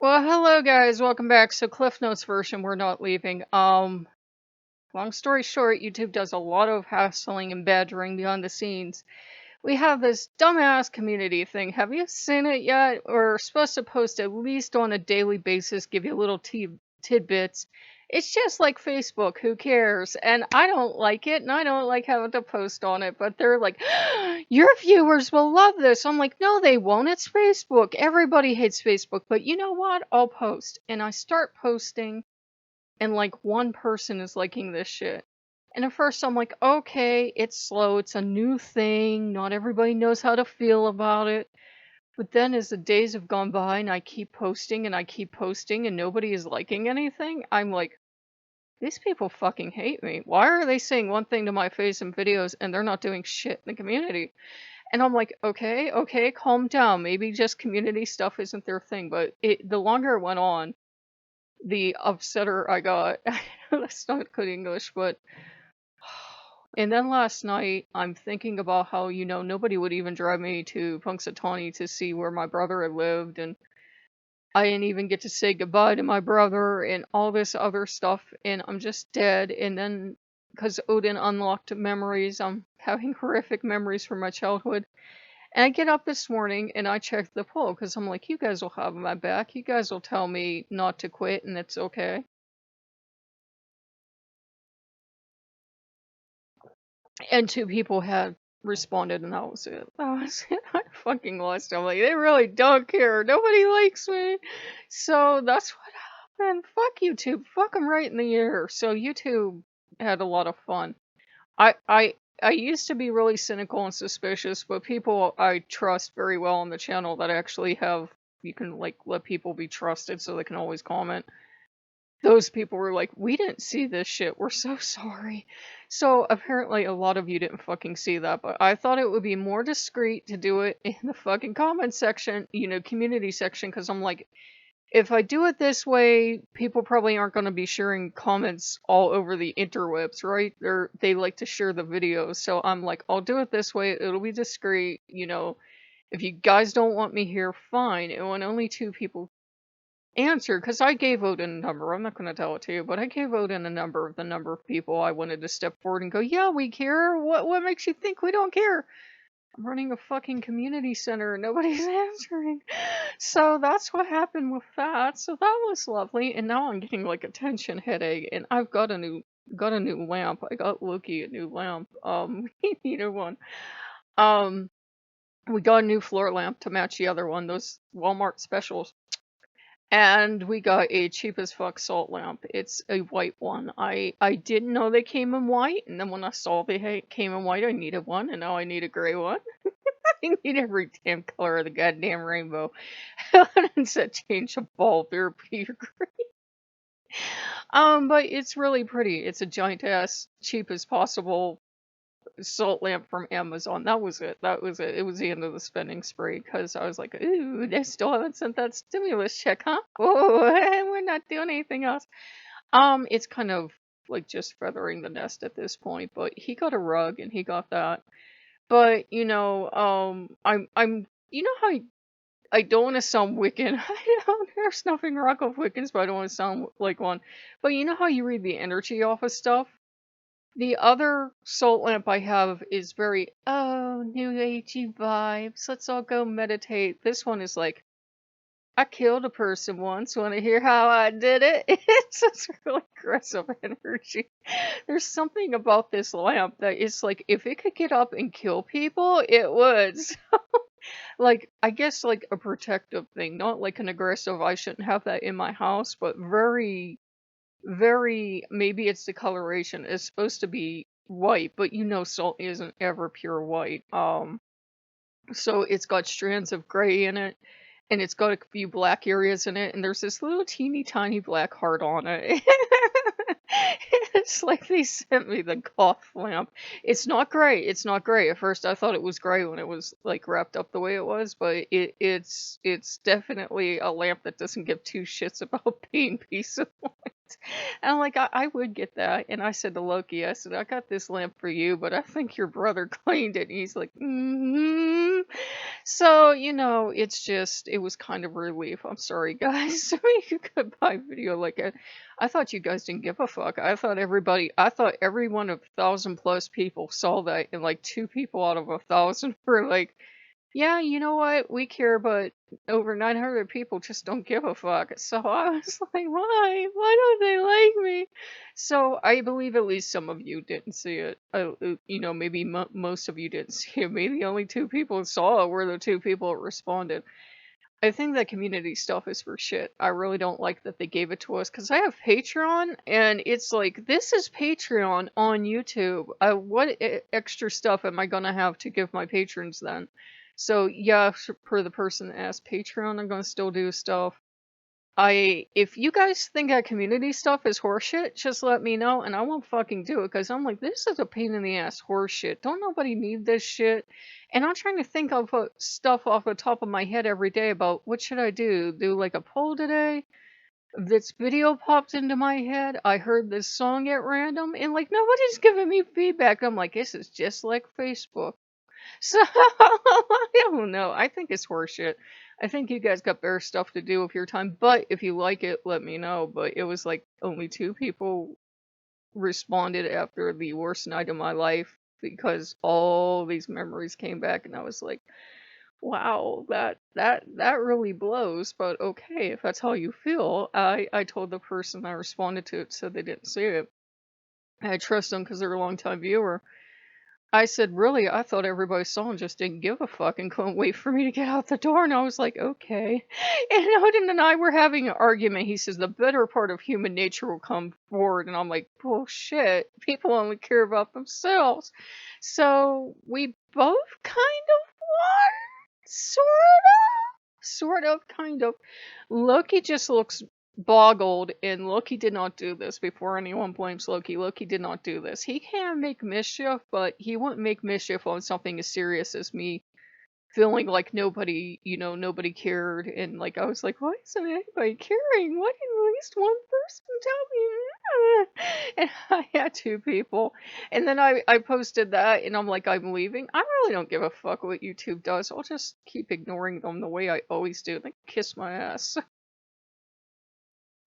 Well, hello guys, welcome back. So Cliff Notes version, we're not leaving. Long story short, YouTube does a lot of hassling and badgering behind the scenes. We have this dumbass community thing. Have you seen it yet? We're supposed to post at least on a daily basis, give you little tidbits. It's just like Facebook, who cares? And I don't like it, and I don't like having to post on it, but they're like, your viewers will love this. I'm like, no, they won't. It's Facebook. Everybody hates Facebook, but you know what? I'll post. And I start posting, and like one person is liking this shit. And at first I'm like, okay, it's slow, it's a new thing, not everybody knows how to feel about it. But then as the days have gone by and I keep posting and I keep posting and nobody is liking anything, I'm like, these people fucking hate me. Why are they saying one thing to my face in videos and they're not doing shit in the community? And I'm like, okay, calm down. Maybe just community stuff isn't their thing. But the longer it went on, the upsetter I got. That's not good English, but. And then last night, I'm thinking about how, nobody would even drive me to Punxsutawney to see where my brother had lived, and I didn't even get to say goodbye to my brother and all this other stuff, and I'm just dead. And then, because Odin unlocked memories, I'm having horrific memories from my childhood. And I get up this morning and I check the poll, because I'm like, you guys will have my back. You guys will tell me not to quit, and it's okay. And two people had responded, and that was it. That was it. I fucking lost. I'm like, they really don't care. Nobody likes me. So that's what happened. Fuck YouTube. Fuck them right in the ear. So YouTube had a lot of fun. I I I used to be really cynical and suspicious, but people I trust very well on the channel that actually have, you can like let people be trusted so they can always comment. Those people were like, we didn't see this shit. We're so sorry. So apparently a lot of you didn't fucking see that, but I thought it would be more discreet to do it in the fucking comment section, community section, because I'm like, if I do it this way, people probably aren't going to be sharing comments all over the interwebs, right? They like to share the videos. So I'm like, I'll do it this way. It'll be discreet, If you guys don't want me here, fine. And when only two people answer, because I gave Odin a number. I'm not going to tell it to you, but I gave Odin a number of the number of people I wanted to step forward and go, yeah, we care. What makes you think we don't care? I'm running a fucking community center and nobody's answering. So that's what happened with that. So that was lovely. And now I'm getting like a tension headache, and I've got a new lamp. I got Loki a new lamp. We needed one. Um we got a new floor lamp to match the other one, those Walmart specials. And we got a cheap as fuck salt lamp. It's a white one. I didn't know they came in white, and then when I saw they came in white, I needed one, and now I need a gray one. I need every damn color of the goddamn rainbow. It's a change of bulb, they're pure green. But it's really pretty. It's a giant ass, cheap as possible salt lamp from Amazon. That was it. That was it. It was the end of the spending spree, because I was like, ooh, they still haven't sent that stimulus check, huh? Oh, we're not doing anything else. It's kind of like just feathering the nest at this point, but he got a rug and he got that. But I'm how I don't want to sound Wiccan. There's nothing wrong with Wiccans, but I don't want to sound like one. But you know how you read the energy off of stuff? The other salt lamp I have is very, oh, new agey vibes. Let's all go meditate. This one is like, I killed a person once. Want to hear how I did it? It's just really aggressive energy. There's something about this lamp that is like, if it could get up and kill people, it would. So, like, I guess like a protective thing, not like an aggressive, I shouldn't have that in my house, but very very, maybe it's the coloration. It's supposed to be white, but salt isn't ever pure white. So it's got strands of gray in it, and it's got a few black areas in it, and there's this little teeny tiny black heart on it. It's like they sent me the cough lamp. It's not gray. It's not gray. At first I thought it was gray when it was like wrapped up the way it was, but it's definitely a lamp that doesn't give two shits about being peace of mind. And I'm like, I would get that. And I said to Loki, I said, I got this lamp for you, but I think your brother cleaned it. And he's like, mm-hmm. So, it's just, it was kind of a relief. I'm sorry, guys. I mean, you could buy video like it. I thought you guys didn't give a fuck. I thought every one of 1,000+ people saw that, and like 2 people out of 1,000 were like, yeah, you know what? We care, but over 900 people just don't give a fuck. So I was like, why? Why don't they like me? So I believe at least some of you didn't see it. Maybe most of you didn't see it. Maybe only 2 people saw it were the 2 people that responded. I think that community stuff is for shit. I really don't like that they gave it to us because I have Patreon, and it's like, this is Patreon on YouTube. What extra stuff am I gonna have to give my patrons then? So yeah, per the person that asked Patreon, I'm gonna still do stuff. If you guys think that community stuff is horseshit, just let me know and I won't fucking do it, because I'm like, this is a pain in the ass horseshit. Don't nobody need this shit. And I'm trying to think of stuff off the top of my head every day about what should I do? Do like a poll today? This video popped into my head. I heard this song at random, and like nobody's giving me feedback. I'm like, this is just like Facebook. So I don't know. I think it's horseshit. I think you guys got better stuff to do with your time. But if you like it, let me know. But it was like only 2 people responded after the worst night of my life, because all these memories came back, and I was like, wow, that really blows. But okay, if that's how you feel. I told the person I responded to it, so they didn't see it. I trust them because they're a long-time viewer. I said, really, I thought everybody saw and just didn't give a fuck and couldn't wait for me to get out the door. And I was like, okay. And Odin and I were having an argument. He says, the better part of human nature will come forward. And I'm like, bullshit. People only care about themselves. So we both kind of won. Sort of, kind of. Loki just looks boggled, and Loki did not do this. Before anyone blames Loki, Loki did not do this. He can make mischief, but he wouldn't make mischief on something as serious as me feeling like nobody cared, and like I was like, why isn't anybody caring? Why didn't at least one person tell me? And I had 2 people, and then I posted that, and I'm like, I'm leaving. I really don't give a fuck what YouTube does. I'll just keep ignoring them the way I always do. They kiss my ass.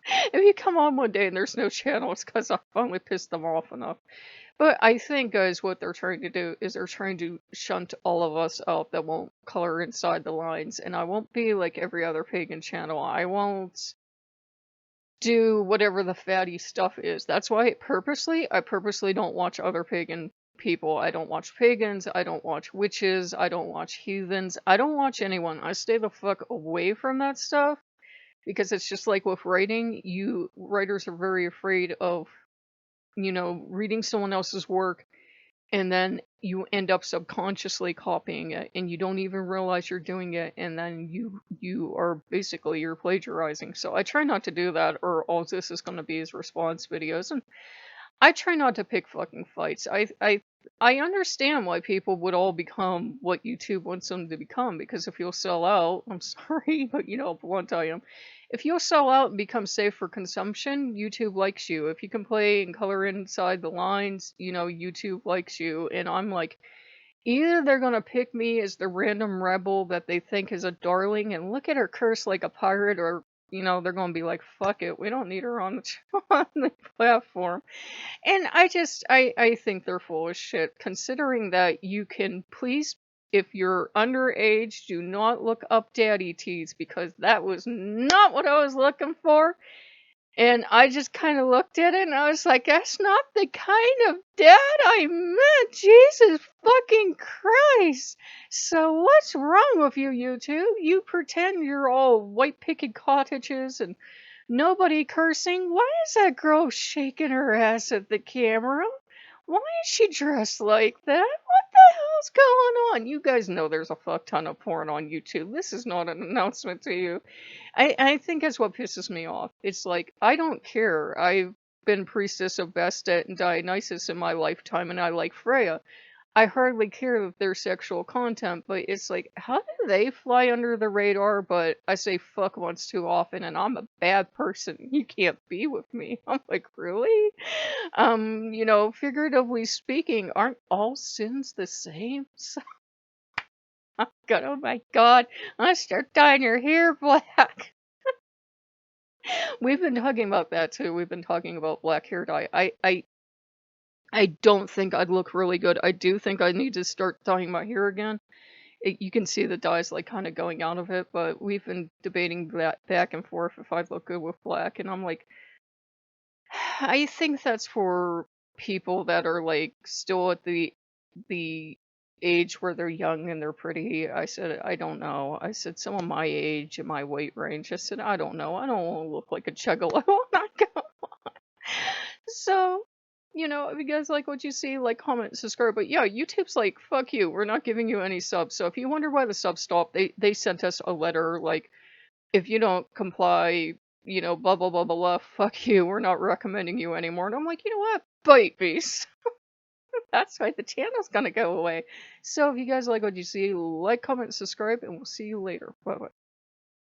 If you come on one day and there's no channel, it's because I finally pissed them off enough. But I think, guys, what they're trying to do is they're trying to shunt all of us out that won't color inside the lines. And I won't be like every other pagan channel. I won't do whatever the fatty stuff is. That's why I purposely don't watch other pagan people. I don't watch pagans. I don't watch witches. I don't watch heathens. I don't watch anyone. I stay the fuck away from that stuff. Because it's just like with writing, writers are very afraid of, reading someone else's work, and then you end up subconsciously copying it, and you don't even realize you're doing it, and then you're plagiarizing. So I try not to do that, or all this is going to be is response videos, and I try not to pick fucking fights. I understand why people would all become what YouTube wants them to become, because if you'll sell out, I'm sorry, but how blunt I am. If you'll sell out and become safe for consumption, YouTube likes you. If you can play and color inside the lines, YouTube likes you. And I'm like, either they're gonna pick me as the random rebel that they think is a darling and look at her curse like a pirate, or they're gonna be like, fuck it, we don't need her on on the platform. And I think they're full of shit, considering that you can please, if you're underage, do not look up daddy tees, because that was not what I was looking for. And I just kind of looked at it and I was like, that's not the kind of dad I meant. Jesus fucking Christ. So what's wrong with you, YouTube? You pretend you're all white picket cottages and nobody cursing. Why is that girl shaking her ass at the camera? Why is she dressed like that? What the hell's going on? You guys know there's a fuck ton of porn on YouTube. This is not an announcement to you. I think that's what pisses me off. It's like, I don't care. I've been priestess of Bastet and Dionysus in my lifetime, and I like Freya. I hardly care that their sexual content, but it's like, how do they fly under the radar? But I say fuck once too often, and I'm a bad person. You can't be with me. I'm like, really? Figuratively speaking, aren't all sins the same? So God, oh my God. I start dyeing your hair black. We've been talking about that too. We've been talking about black hair dye. I don't think I'd look really good. I do think I need to start dyeing my hair again. You can see the dye's like kind of going out of it, but we've been debating that back and forth if I'd look good with black, and I'm like, I think that's for people that are like still at the age where they're young and they're pretty. I said, I don't know. I said, someone my age and my weight range. I said, I don't know. I don't want to look like a juggalo. I'm not gonna. So, if you guys like what you see, like, comment, subscribe. But yeah, YouTube's like, fuck you. We're not giving you any subs. So if you wonder why the subs stopped, they sent us a letter like, if you don't comply, blah blah blah blah blah, fuck you. We're not recommending you anymore. And I'm like, you know what? Bite beast. That's right. The channel's gonna go away. So if you guys like what you see, like, comment, subscribe, and we'll see you later. Bye bye.